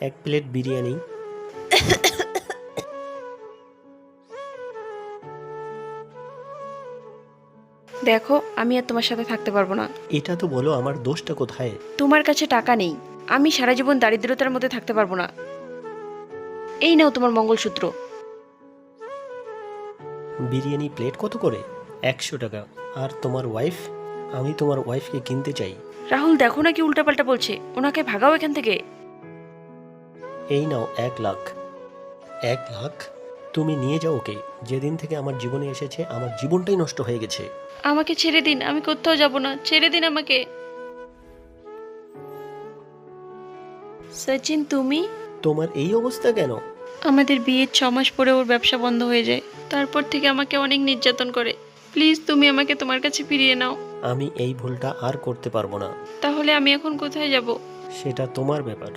এক প্লেট বিরিয়ানি। দেখো, আমি আর তোমার সাথে থাকতে পারবো না। এটা তো বলো আমার দোষটা কোথায়? তোমার কাছে টাকা নেই, আমি সারা জীবন দারিদ্রতার মধ্যে থাকতে পারবো না। এই নাও তোমার মঙ্গলসূত্র। বিরিয়ানি প্লেট কত করে? 100 টাকা। আর তোমার ওয়াইফ? আমি তোমার ওয়াইফকে কিনতে চাই। রাহুল, দেখো না কি উল্টাপাল্টা বলছে, ওনাকে ভাগাও এখান থেকে। এই নাও 1 লাখ। 1 লাখ? তুমি নিয়ে যাও ওকে। যেদিন থেকে আমার জীবনে এসেছে আমার জীবনটাই নষ্ট হয়ে গেছে। আমাকে ছেড়ে দিন, আমি কোথাও যাব না, ছেড়ে দিন আমাকে। সচিন, তুমি? তোমার এই অবস্থা কেন? আমাদের বিয়ের 6 মাস পরে ওর ব্যবসা বন্ধ হয়ে যায়, তারপর থেকে আমাকে অনেক নির্যাতন করে। প্লিজ তুমি আমাকে তোমার কাছে ফিরিয়ে নাও। আমি এই ভুলটা আর করতে পারবো না। তাহলে আমি এখন কোথায় যাব? সেটা তোমার ব্যাপার।